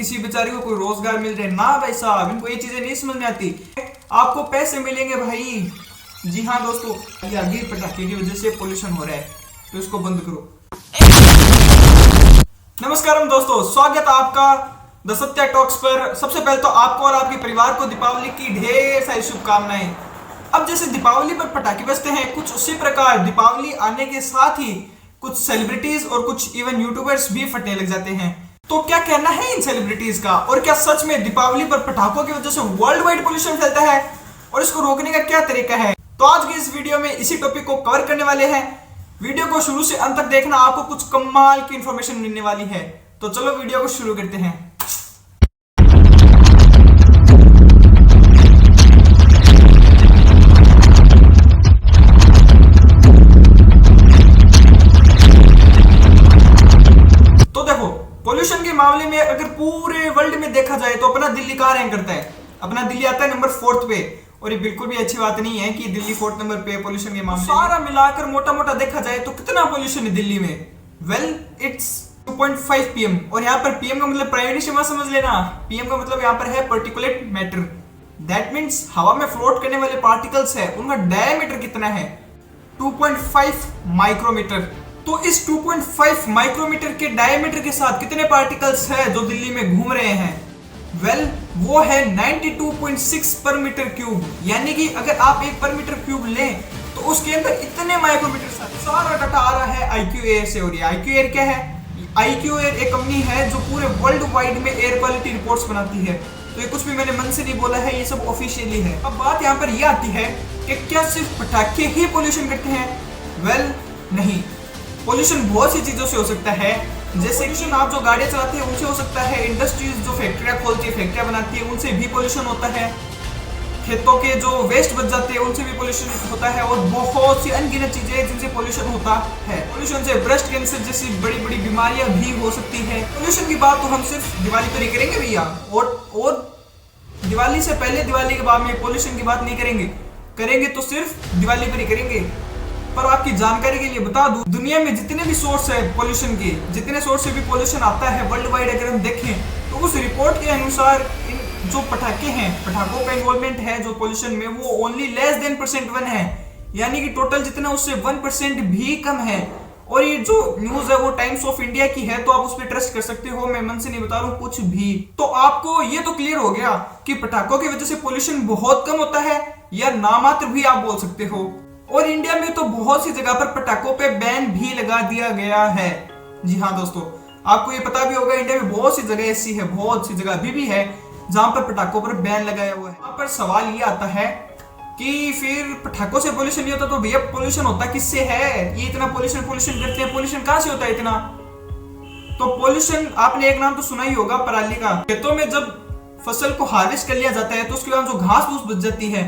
किसी बेचारे को कोई रोजगार मिल रहा है ना भाई साहब, इनको ये चीजें नहीं समझ में आती। आपको पैसे मिलेंगे भाई। जी हाँ दोस्तों, आगे पटाखे की वजह से पोल्यूशन हो रहा है तो इसको बंद करो। नमस्कार दोस्तों, स्वागत है आपका द सत्या टॉक्स पर। सबसे पहले तो आपको और आपके परिवार को दीपावली की ढेर सारी शुभकामनाएं। अब जैसे दीपावली पर पटाखे बजते हैं, कुछ उसी प्रकार दीपावली आने के साथ ही कुछ सेलिब्रिटीज और कुछ इवन यूट्यूबर्स भी फटने लग जाते हैं। तो क्या कहना है इन सेलिब्रिटीज का, और क्या सच में दीपावली पर पटाखों की वजह से वर्ल्ड वाइड पोल्यूशन फैलता है और इसको रोकने का क्या तरीका है? तो आज की इस वीडियो में इसी टॉपिक को कवर करने वाले हैं। वीडियो को शुरू से अंत तक देखना, आपको कुछ कमाल की इंफॉर्मेशन मिलने वाली है। तो चलो वीडियो को शुरू करते हैं। तो देखो, पोल्यूशन के मामले में अगर पूरे वर्ल्ड में देखा जाए तो अपना दिल्ली कहां रैंक करता है? अपना दिल्ली आता है नंबर 4 पे। और ये बिल्कुल भी अच्छी बात नहीं है कि दिल्ली 4 नंबर पे पोल्यूशन के मामले। सारा मिलाकर मोटा मोटा देखा जाए तो कितना पोल्यूशन है दिल्ली में? Well, it's 2.5 PM. और यहाँ पर पीएम का मतलब प्राइवेट मत समझ लेना। पीएम का मतलब यहाँ पर है पार्टिकुलेट मैटर। दैट मीन्स हवा में फ्लोट करने वाले पार्टिकल्स है, उनका डायमीटर कितना है? 2.5 माइक्रोमीटर। तो इस 2.5 माइक्रोमीटर के डायमीटर के साथ कितने पार्टिकल्स है जो दिल्ली में घूम रहे हैं? वेल, वो है 92.6 पर मीटर क्यूब। यानी कि अगर आप 1 पर मीटर क्यूब लें तो उसके अंदर इतने माइक्रोमीटर सारा डाटा आ रहा है IQ-AIR से। और ये IQ-AIR क्या है? IQ-AIR एक कंपनी है जो पूरे वर्ल्ड वाइड में एयर क्वालिटी रिपोर्ट्स बनाती है। तो ये कुछ भी मैंने मन से नहीं बोला है, ये सब ऑफिशियली है। अब बात यहाँ पर यह आती है कि क्या सिर्फ पटाखे ही पोल्यूशन करते हैं? वेल, नहीं। पोल्यूशन बहुत सी चीजों से हो सकता है। जैसे पोल्यूशन आप जो गाड़ियां चलाते हैं उनसे हो सकता है, इंडस्ट्रीज जो फैक्ट्रियां खोलती है, फैक्ट्रियां बनाती है, उनसे भी पोल्यूशन होता है, खेतों के जो वेस्ट बच जाते हैं उनसे भी पोल्यूशन होता है, और बहुत सी अनगिनत चीजें जिनसे पोल्यूशन होता है। पोल्यूशन से ब्रेस्ट कैंसर जैसी बड़ी बड़ी बीमारियां भी हो सकती है। पोल्यूशन की बात तो हम सिर्फ दिवाली पर ही करेंगे भैया, और दिवाली से पहले, दिवाली के बाद में पोल्यूशन की बात नहीं करेंगे। करेंगे तो सिर्फ दिवाली पर ही करेंगे। पर आपकी जानकारी के लिए बता दूं, दुनिया में जितने भी सोर्स है पोल्यूशन के, जितने सोर्स से भी पोल्यूशन आता है वर्ल्ड वाइड, अगर हम देखें तो उस रिपोर्ट के अनुसार इन जो पटाखे हैं, पटाखों का इन्वॉल्वमेंट है जो पोल्यूशन में, वो ओनली लेस देन 1% है। यानी कि टोटल जितना उससे 1% भी कम है। और ये जो न्यूज है वो टाइम्स ऑफ इंडिया की है, तो आप उस पर ट्रस्ट कर सकते हो। मैं मन से नहीं बता रहा हूँ कुछ भी। तो आपको ये तो क्लियर हो गया कि पटाखों की वजह से पोल्यूशन बहुत कम होता है, या नामात्र भी आप बोल सकते हो। और इंडिया में तो बहुत सी जगह पर पटाखों पे बैन भी लगा दिया गया है। जी हाँ दोस्तों, आपको ये पता भी होगा, इंडिया में बहुत सी जगह ऐसी है, बहुत सी जगह अभी भी है जहां पर पटाखों पर बैन लगाया हुआ है। यहाँ पर सवाल ये आता है कि फिर पटाखों से पोल्यूशन नहीं होता तो भैया पोल्यूशन होता किससे है? ये इतना पोल्यूशन करते हैं, पोल्यूशन कहां से होता है इतना? तो पोल्यूशन, आपने एक नाम तो सुना ही होगा, पराली का। खेतों में जब फसल को हार्वेस्ट कर लिया जाता है तो उसके बाद जो घास फूस बच जाती है,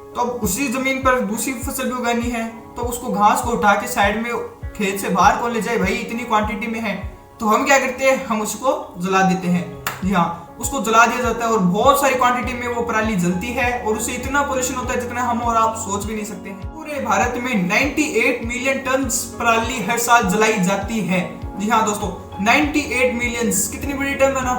तो अब उसी जमीन पर दूसरी फसल भी उगानी है, तो उसको घास को उठा के साइड में खेत से बाहर कौन ले जाए भाई? इतनी क्वांटिटी में है तो हम क्या करते हैं, हम उसको जला देते हैं। जी हाँ, उसको जला दिया जाता है और बहुत सारी क्वांटिटी में वो पराली जलती है, और उससे इतना पोल्यूशन होता है जितना हम और आप सोच भी नहीं सकते हैं। पूरे भारत में 98 मिलियन टन पराली हर साल जलाई जाती है। जी हाँ दोस्तों, 98 मिलियन, कितनी बड़ी टन है ना।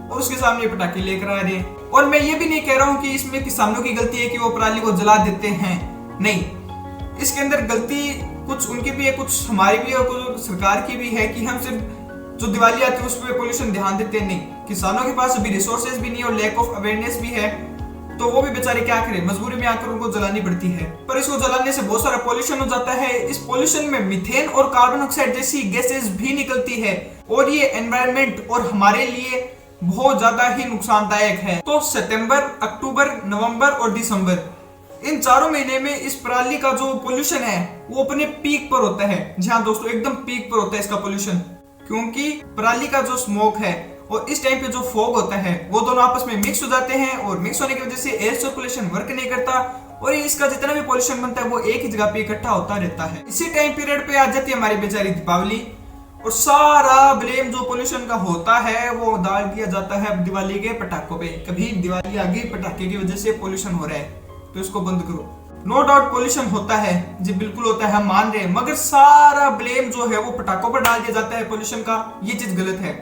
और उसके सामने पटाखे लेकर आ रहे हैं। और मैं ये भी नहीं कह रहा हूं कि इसमें किसानों की गलती है कि वो पराली को जला देते हैं, नहीं। इसके अंदर गलती कुछ उनकी भी है, कुछ हमारी भी है, और कुछ सरकार की भी है कि हम सिर्फ जो दिवाली आती है उस पर पोल्यूशन ध्यान देते हैं। नहीं, किसानों के पास अभी रिसोर्सेज भी नहीं और लैक ऑफ अवेयरनेस भी है, तो वो भी बेचारे क्या करें, मजबूरी में आकर उनको जलानी पड़ती है। पर इसको जलाने से बहुत सारा पोल्यूशन हो जाता है। इस पोल्यूशन में मीथेन और कार्बन ऑक्साइड जैसी गैसेज भी निकलती है, और ये एनवायरनमेंट और हमारे लिए बहुत ज्यादा ही नुकसानदायक है। तो सितंबर, अक्टूबर, नवंबर और दिसंबर, इन 4 महीने में इस पराली का जो पोल्यूशन है वो अपने पीक पर होता है। जी हाँ दोस्तों, एकदम पीक पर होता है इसका पोल्यूशन, क्योंकि पराली का जो स्मोक है और इस टाइम पे जो फॉग होता है वो दोनों आपस में मिक्स हो जाते हैं, और मिक्स होने की वजह से एयर सर्कुलेशन वर्क नहीं करता, और इसका जितना भी पोल्यूशन बनता है वो एक ही जगह पे इकट्ठा होता रहता है। इसी टाइम पीरियड पे आ जाती है हमारी बेचारी दीपावली, और सारा ब्लेम जो पोल्यूशन का होता है वो डाल दिया जाता है दिवाली के पटाखों पे। कभी दिवाली आ गई, पटाखे की वजह से पोल्यूशन हो रहा है तो इसको बंद करो। नो डाउट पोल्यूशन होता है जी, बिल्कुल होता है, हम मान रहे हैं, मगर सारा ब्लेम जो है वो पटाखों पर डाल दिया जाता है पोल्यूशन का। ये चीज गलत है।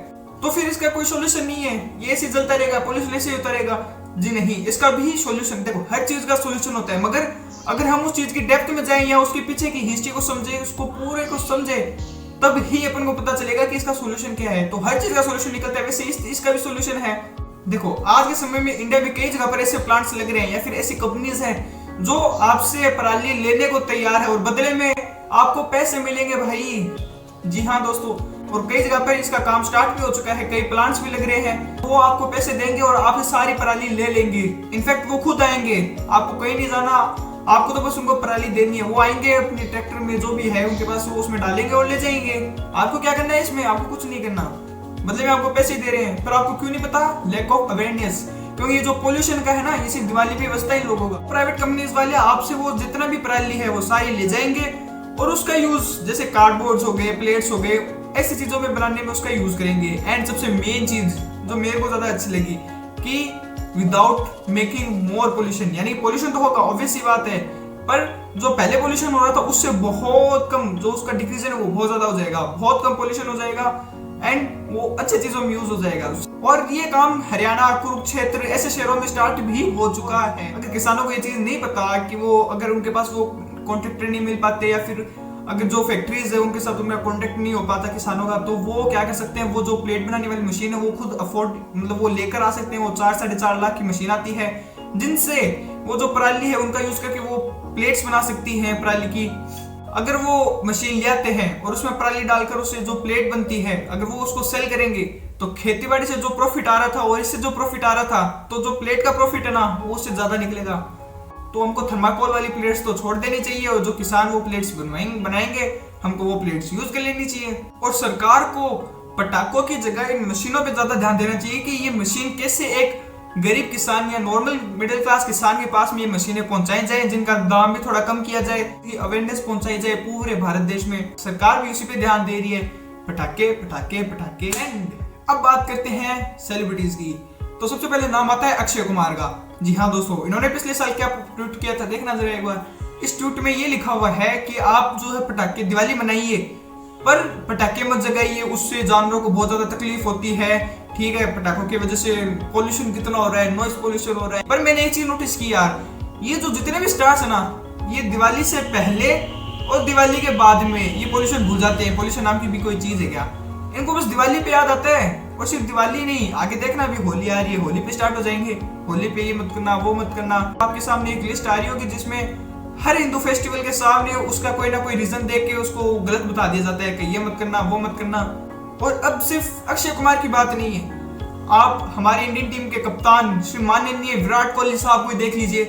तो फिर इसका कोई सोल्यूशन नहीं है, ये ऐसे जलता रहेगा, पोल्यूशन ऐसे होता रहेगा। जी नहीं, इसका भी सोल्यूशन, देखो हर चीज का सोल्यूशन होता है, मगर अगर हम उस चीज की डेप्थ में जाएं या उसके पीछे की हिस्ट्री को समझे, उसको पूरे को समझे, तब ही अपन को पता चलेगा कि इसका सोल्यूशन क्या है। तो हर चीज का सोल्यूशन निकलता है, वैसे इसका भी सोल्यूशन है। देखो आज के समय में इंडिया में कई जगह पर ऐसे प्लांट्स लग रहे हैं या फिर ऐसी कंपनीज हैं जो आपसे पराली लेने को तैयार है और बदले में आपको पैसे मिलेंगे भाई। जी हाँ दोस्तों, और कई जगह पर इसका काम स्टार्ट भी हो चुका है, कई प्लांट्स भी लग रहे हैं। वो आपको पैसे देंगे और आपसे सारी पराली ले लेंगे। इनफैक्ट वो खुद आएंगे, आपको कहीं नहीं जाना, आपको तो बस उनको पराली देनी है। वो आएंगे अपने ट्रैक्टर में जो भी है उनके पास, वो उसमें डालेंगे और ले जाएंगे। आपको क्या करना है इसमें? आपको कुछ नहीं करना, बदले में आपको पैसे दे रहे हैं। पर आपको क्यों नहीं पता? Lack of awareness. क्योंकि ये जो पोल्यूशन का है ना, ये सिर्फ दिवाली पे बचता ही लोगों का। प्राइवेट कंपनीज वाले आपसे वो जितना भी पराली है वो सारी ले जाएंगे और उसका यूज जैसे कार्डबोर्ड्स हो गए, प्लेट्स हो गए, ऐसी चीजों में बनाने में उसका यूज करेंगे। एंड सबसे मेन चीज जो मेरे को ज्यादा अच्छी लगी कि विदाउट मेकिंग मोर पोल्यूशन, यानी पोल्यूशन तो होगा ऑब्वियस सी बात है, पर जो पहले पोल्यूशन हो रहा था उससे बहुत कम, जो उसका डिक्रीजन है वो बहुत ज्यादा हो जाएगा, बहुत कम पोल्यूशन हो जाएगा एंड वो अच्छे चीजों में यूज हो जाएगा। और ये काम हरियाणा, कुरुक्षेत्र ऐसे शहरों में स्टार्ट भी हो चुका है। अगर किसानों को ये चीज नहीं पता कि वो अगर उनके पास वो कॉन्ट्रैक्टर नहीं मिल पाते या फिर अगर जो फैक्ट्रीज है उनके साथ उनका कॉन्टेक्ट नहीं हो पाता किसानों का, तो वो क्या कर सकते हैं, वो जो प्लेट बनाने वाली मशीन है वो खुद अफोर्ड, मतलब वो लेकर आ सकते हैं। वो 4-4.5 लाख की मशीन आती है जिनसे वो जो पराली है उनका यूज करके वो प्लेट्स बना सकती हैं पराली की। अगर वो मशीन ले आते हैं और उसमें पराली डालकर उससे जो प्लेट बनती है, अगर वो उसको सेल करेंगे तो खेतीबाड़ी से जो प्रॉफिट आ रहा था और इससे जो प्रॉफिट आ रहा था, तो जो प्लेट का प्रॉफिट है ना वो उससे ज्यादा निकलेगा। तो हमको थर्माकोल वाली प्लेट्स तो छोड़ देनी चाहिए और जो किसान वो प्लेट्स बनाएंगे हमको वो प्लेट्स यूज कर लेनी चाहिए। और सरकार को पटाखों की जगह इन मशीनों पे ज्यादा ध्यान देना चाहिए कि ये मशीन कैसे एक गरीब किसान या नॉर्मल मिडिल क्लास किसान के पास में ये मशीनें पहुंचाई जाए, जिनका दाम भी थोड़ा कम किया जाए, अवेयरनेस पहुंचाई जाए पूरे भारत देश में। सरकार भी उसी पे ध्यान दे रही है, पटाखे पटाखे पटाखे। एंड अब बात करते हैं सेलिब्रिटीज की। तो सबसे पहले नाम आता है अक्षय कुमार का। जी हाँ दोस्तों, इन्होंने पिछले साल क्या ट्वीट किया था देखना जरा एक बार। इस ट्वीट में ये लिखा हुआ है कि आप जो है पटाखे दिवाली मनाइए पर पटाखे मत जगाइए, उससे जानवरों को बहुत ज्यादा तकलीफ होती है। ठीक है, पटाखों की वजह से पोल्यूशन कितना हो रहा है, नॉइस पोल्यूशन हो रहा है। पर मैंने एक चीज नोटिस की यार, ये जो जितने भी स्टार्स है ना, ये दिवाली से पहले और दिवाली के बाद में ये पोल्यूशन भूल जाते हैं। पोल्यूशन नाम की भी कोई चीज है क्या? इनको बस दिवाली पे याद आता है। और सिर्फ दिवाली नहीं, आगे देखना भी होली आ रही है, होली पे स्टार्ट हो जाएंगे, होली पे ये मत करना वो मत करना। आपके सामने एक लिस्ट आ रही होगी जिसमें हर हिंदू फेस्टिवल के सामने उसका कोई ना कोई रीजन देख के उसको गलत बता दिया जाता है कि ये मत करना वो मत करना। और अब सिर्फ अक्षय कुमार की बात नहीं है, आप हमारे इंडियन टीम के कप्तान श्री माननीय विराट कोहली साहब को देख लीजिए,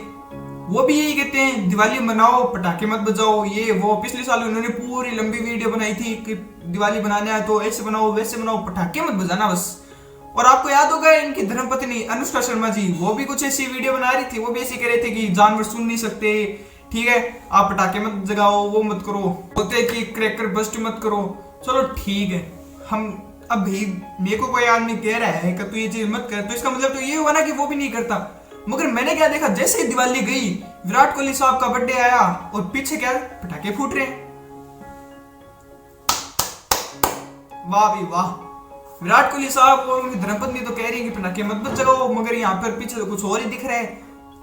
वो भी यही कहते हैं दिवाली मनाओ, पटाखे मत बजाओ, ये वो। पिछले साल उन्होंने पूरी लंबी वीडियो बनाई थी कि दिवाली बनाना है तो ऐसे बनाओ वैसे बनाओ, पटाखे मत बजाना बस। और आपको याद होगा इनकी धर्मपत्नी अनुष्का शर्मा जी, वो भी कुछ ऐसी वीडियो बना रही थी, वो भी ऐसे कह रहे थे कि जानवर सुन नहीं सकते, ठीक है, आप पटाखे मत जगाओ, वो मत करो, बोलते कि क्रैकर बस्ट मत करो। चलो ठीक है, हम अब भी मेरे को कोई आदमी कह रहा है कि तू ये चीज मत कर, तो इसका मतलब तो ये हुआ ना कि वो भी नहीं करता। मगर मैंने क्या देखा, जैसे ही दिवाली गई, विराट कोहली साहब का बर्थडे आया और पीछे क्या पटाखे फूट रहे हैं। वाह भी वाह, विराट कोहली साहब और उनकी धर्मपत्नी तो कह रही है कि पटाखे मत जगाओ, मगर यहाँ पर पीछे तो कुछ और ही दिख रहा है।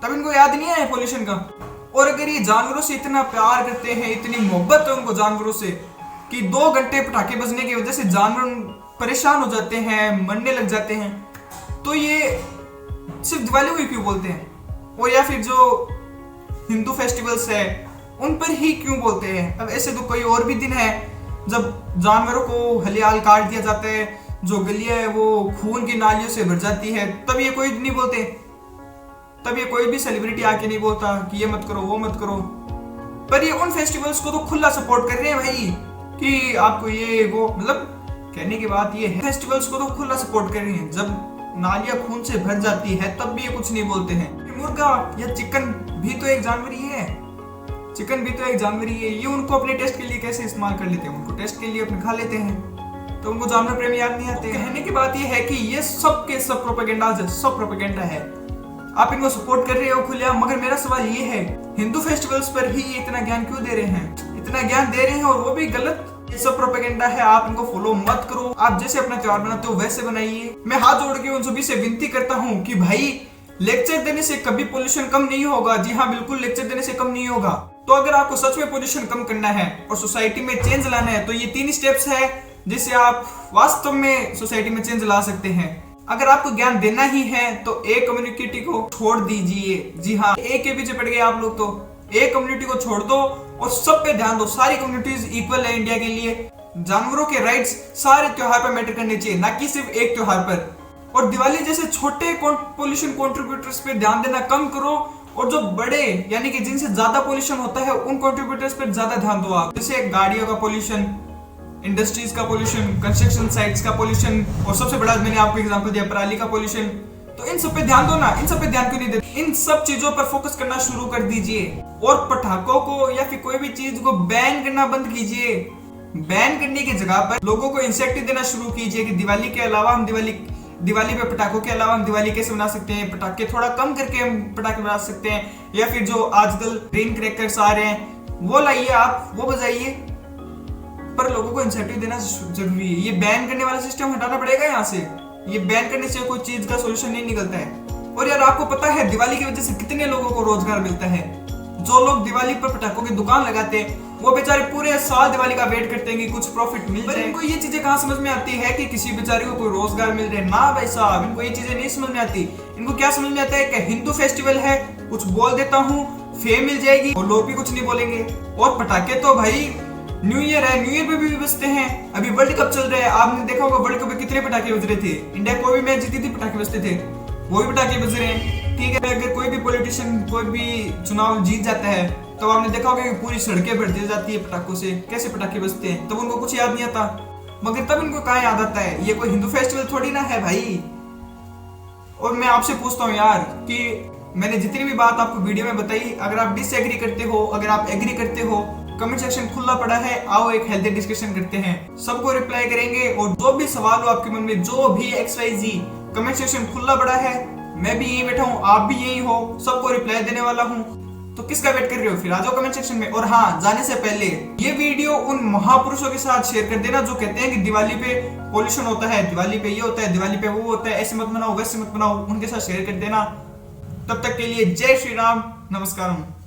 तब इनको याद नहीं आया पोल्यूशन का। और अगर ये जानवरों से इतना प्यार करते हैं, इतनी मोहब्बत है उनको जानवरों से, कि 2 घंटे पटाखे बजने की वजह से जानवर परेशान हो जाते हैं, मरने लग जाते हैं, तो ये सिर्फ दिवाली को ही क्यों बोलते हैं? और या फिर जो हिंदू फेस्टिवल्स है उन पर ही क्यों बोलते हैं? अब ऐसे तो कोई और भी दिन है जब जानवरों को हलियाल काट दिया जाता है, जो गलियां है वो खून की नालियों से भर जाती है, तब ये कोई नहीं बोलते, तब ये कोई भी सेलिब्रिटी आके नहीं बोलता कि ये मत करो वो मत करो। पर ये उन फेस्टिवल्स को तो खुला सपोर्ट कर रहे हैं भाई कि आपको ये वो, मतलब कहने की बात ये है, फेस्टिवल्स को तो खुला सपोर्ट कर रहे हैं। जब नालियां खून से भर जाती है तब भी ये कुछ नहीं बोलते हैं। मुर्गा या चिकन भी तो एक जानवर ही है, चिकन भी तो एक जानवर ही है। ये उनको अपने टेस्ट के लिए कैसे इस्तेमाल कर लेते हैं, उनको टेस्ट के लिए अपने खा लेते हैं, तो उनको जानवर प्रेमी याद नहीं आते। कहने की बात ये है कि ये सब के सब प्रोपेगेंडा है, आप इनको सपोर्ट कर रहे हो खुलेआम। मगर मेरा सवाल ये है, हिंदू फेस्टिवल्स पर ही इतना ज्ञान क्यों दे रहे हैं? इतना ज्ञान दे रहे हैं और वो भी गलत ये सब प्रोपेगेंडा है, आप इनको फॉलो मत करो। आप जैसे अपना त्योहार बनाते हो वैसे बनाइए। मैं हाथ जोड़ के उन सभी से विनती करता हूँ कि भाई लेक्चर देने से कभी पोल्यूशन कम नहीं होगा। जी हाँ, बिल्कुल लेक्चर देने से कम नहीं होगा। तो अगर आपको सच में पोल्यूशन कम करना है और सोसाइटी में चेंज लाना है तो ये 3 स्टेप्स है जिससे आप वास्तव में सोसाइटी में चेंज ला सकते हैं। अगर आपको ज्ञान देना ही है तो एक कम्युनिटी को छोड़ दीजिए। जी हाँ, एक के पीछे पड़ गए आप लोग। तो एक कम्युनिटी को छोड़ दो और सब पे ध्यान दो। सारी कम्युनिटीज इक्वल है इंडिया के लिए। जानवरों के राइट्स सारे त्योहार पर मैटर करने चाहिए, ना कि सिर्फ एक त्योहार पर। और दिवाली जैसे छोटे पोल्यूशन कंट्रीब्यूटर्स पे ध्यान देना कम करो और जो बड़े यानी कि जिनसे ज्यादा पोल्यूशन होता है उन कंट्रीब्यूटर्स पे ज्यादा ध्यान दो आप। जैसे गाड़ियों का पोल्यूशन, इंडस्ट्रीज का पोल्यूशन, कंस्ट्रक्शन साइट्स का पोल्यूशन और सबसे बड़ा मैंने आपको एग्जांपल दिया पराली का पोल्यूशन। तो इन सब पे ध्यान दो ना। इन सब पे ध्यान क्यों नहीं देते? इन सब चीजों पर फोकस करना शुरू कर दीजिए और पटाखों को या फिर कोई भी चीज को बैन करना बंद कीजिए। बैन करने की जगह पर लोगों को इंसेंटिव देना शुरू कीजिए कि दिवाली के अलावा हम दिवाली पे पटाखों के अलावा हम दिवाली कैसे बना सकते हैं, पटाखे थोड़ा कम करके हम पटाखे बना सकते हैं, या फिर जो आजकल ग्रीन क्रैकर्स आ रहे हैं वो लाइए, आप वो बजाइए। पर लोगों को इंसेंटिव देना जरूरी है। ये बैन करने वाला सिस्टम हटाना पड़ेगा यहाँ से। ये बैन करने से कोई चीज का सोल्यूशन नहीं निकलता है। और यार आपको पता है दिवाली की वजह से कितने लोगों को रोजगार मिलता है? जो लोग दिवाली पर पटाखों की दुकान लगाते हैं वो बेचारे पूरे साल दिवाली का वेट करते हैं कि कुछ प्रॉफिट मिल जाए। इनको ये चीजें कहाँ समझ में आती है कि किसी बेचारे को कोई रोजगार मिल रहा है? ना भाई साहब, इनको ये चीजें नहीं समझ में आती। इनको क्या समझ में आता है कि हिंदू फेस्टिवल है, कुछ बोल देता हूँ, फेम मिल जाएगी और लोग भी कुछ नहीं बोलेंगे। और पटाखे तो भाई न्यू ईयर है, न्यू ईयर पे भी बजते हैं। अभी वर्ल्ड कप चल रहा है, आपने देखा होगा वर्ल्ड कप में कितने पटाखे बज रहे थे। इंडिया कोई भी मैच जीती थी पटाखे बजते थे, वो भी पटाखे बज रहे हैं। ठीक है, अगर कोई भी पॉलिटिशियन कोई भी चुनाव जीत जाता है तो आपने देखा होगा कि पूरी सड़कें भर दी जाती है पटाखों से। कैसे पटाखे बजते हैं, तब उनको कुछ याद नहीं आता। मगर तब इनको कहाँ याद आता है? ये कोई हिंदू फेस्टिवल थोड़ी ना है भाई। और मैं आपसे पूछता हूँ यार कि मैंने जितनी भी बात आपको वीडियो में बताई, अगर आप डिसएग्री करते हो, अगर आप एग्री करते हो, कमेंट सेक्शन खुला पड़ा है, आओ एक हेल्दी डिस्कशन करते हैं। सबको रिप्लाई करेंगे और जो भी सवाल हो आपके मन में, जो भी XYZ, कमेंट सेक्शन खुला पड़ा है। मैं भी यहीं बैठा हूँ, आप भी यहीं हो, सबको रिप्लाई देने वाला हूँ। तो किसका वेट कर रहे हो? फिर आ जाओ कमेंट सेक्शन में। और हाँ, जाने से पहले ये वीडियो उन महापुरुषों के साथ शेयर कर देना जो कहते हैं कि दिवाली पे पोल्यूशन होता है, दिवाली पे ये होता है, दिवाली पे वो होता है, ऐसे मत बनाओ, वैसे मत बनाओ। उनके साथ शेयर कर देना। तब तक के लिए जय श्री राम, नमस्कार।